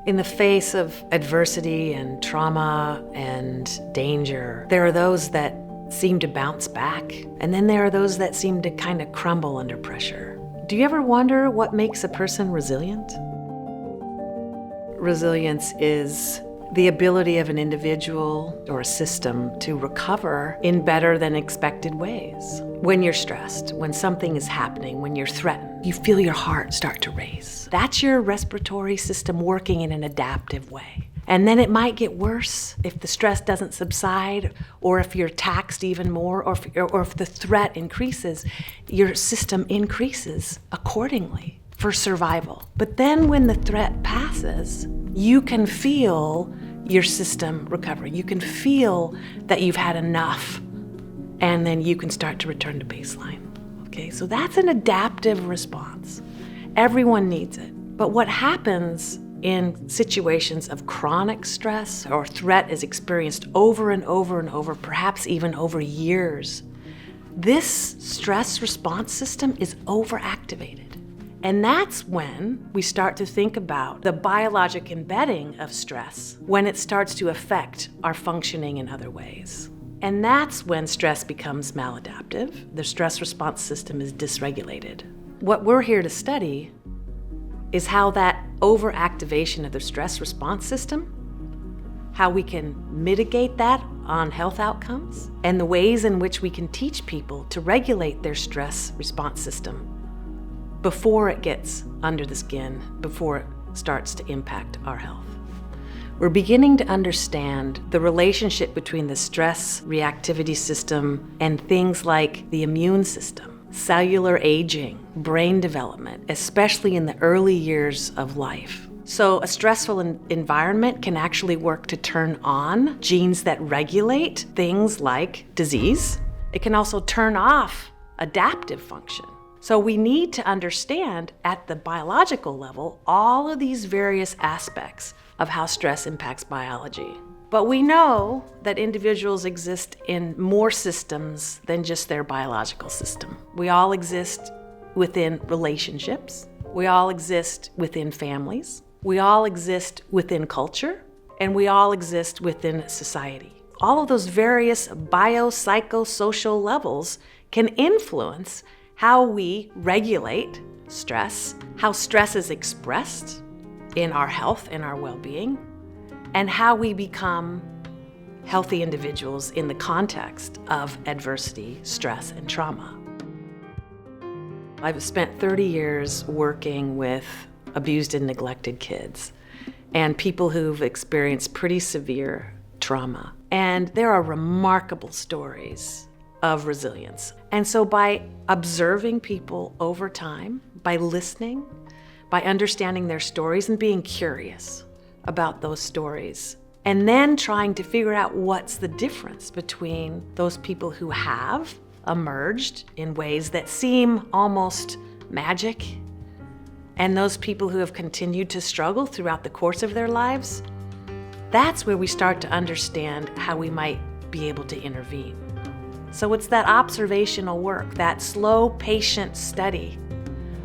In the face of adversity and trauma and danger, there are those that seem to bounce back, and then there are those that seem to kind of crumble under pressure. Do you ever wonder what makes a person resilient? Resilience is the ability of an individual or a system to recover in better than expected ways. When you're stressed, when something is happening, when you're threatened, you feel your heart start to race. That's your respiratory system working in an adaptive way. And then it might get worse if the stress doesn't subside, or if you're taxed even more, or if the threat increases, your system increases accordingly for survival. But then when the threat passes, you can feel your system recover. You can feel that you've had enough, and then you can start to return to baseline. Okay, so that's an adaptive response. Everyone needs it. But what happens in situations of chronic stress or threat is experienced over and over and over, perhaps even over years, this stress response system is overactivated. And that's when we start to think about the biologic embedding of stress, when it starts to affect our functioning in other ways. And that's when stress becomes maladaptive. The stress response system is dysregulated. What we're here to study is how that overactivation of the stress response system, how we can mitigate that on health outcomes, and the ways in which we can teach people to regulate their stress response system before it gets under the skin, before it starts to impact our health. We're beginning to understand the relationship between the stress reactivity system and things like the immune system, cellular aging, brain development, especially in the early years of life. So a stressful environment can actually work to turn on genes that regulate things like disease. It can also turn off adaptive function. So we need to understand at the biological level all of these various aspects of how stress impacts biology. But we know that individuals exist in more systems than just their biological system. We all exist within relationships. We all exist within families. We all exist within culture. And we all exist within society. All of those various biopsychosocial levels can influence how we regulate stress, how stress is expressed in our health and our well-being, and how we become healthy individuals in the context of adversity, stress, and trauma. I've spent 30 years working with abused and neglected kids and people who've experienced pretty severe trauma. And there are remarkable stories of resilience. And so by observing people over time, by listening, by understanding their stories and being curious about those stories, and then trying to figure out what's the difference between those people who have emerged in ways that seem almost magic and those people who have continued to struggle throughout the course of their lives, that's where we start to understand how we might be able to intervene. So it's that observational work, that slow, patient study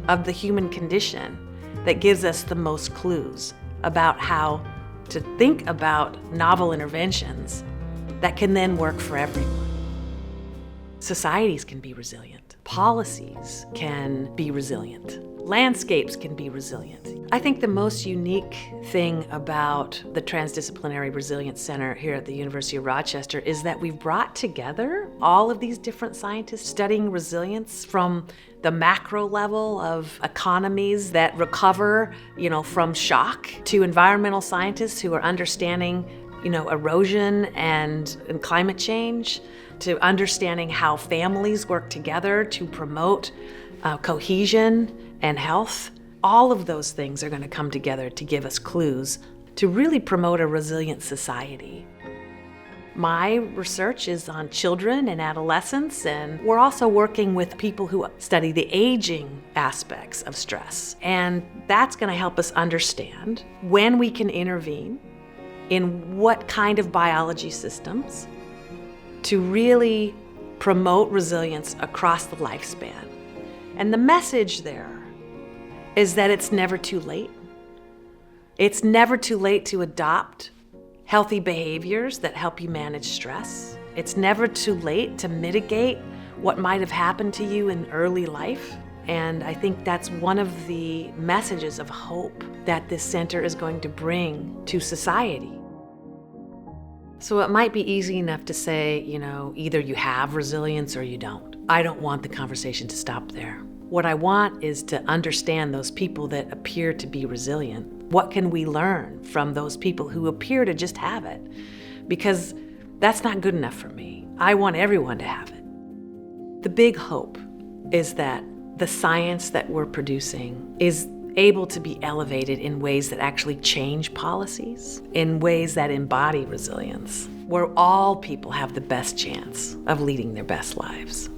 of the human condition that gives us the most clues about how to think about novel interventions that can then work for everyone. Societies can be resilient. Policies can be resilient. Landscapes can be resilient. I think the most unique thing about the Transdisciplinary Resilience Center here at the University of Rochester is that we've brought together all of these different scientists studying resilience from the macro level of economies that recover, from shock, to environmental scientists who are understanding, erosion and climate change, to understanding how families work together to promote cohesion and health. All of those things are going to come together to give us clues to really promote a resilient society. My research is on children and adolescents, and we're also working with people who study the aging aspects of stress. And that's going to help us understand when we can intervene, in what kind of biology systems, to really promote resilience across the lifespan. And the message there is that it's never too late. It's never too late to adopt healthy behaviors that help you manage stress. It's never too late to mitigate what might have happened to you in early life. And I think that's one of the messages of hope that this center is going to bring to society. So it might be easy enough to say, either you have resilience or you don't. I don't want the conversation to stop there. What I want is to understand those people that appear to be resilient. What can we learn from those people who appear to just have it? Because that's not good enough for me. I want everyone to have it. The big hope is that the science that we're producing is able to be elevated in ways that actually change policies, in ways that embody resilience, where all people have the best chance of leading their best lives.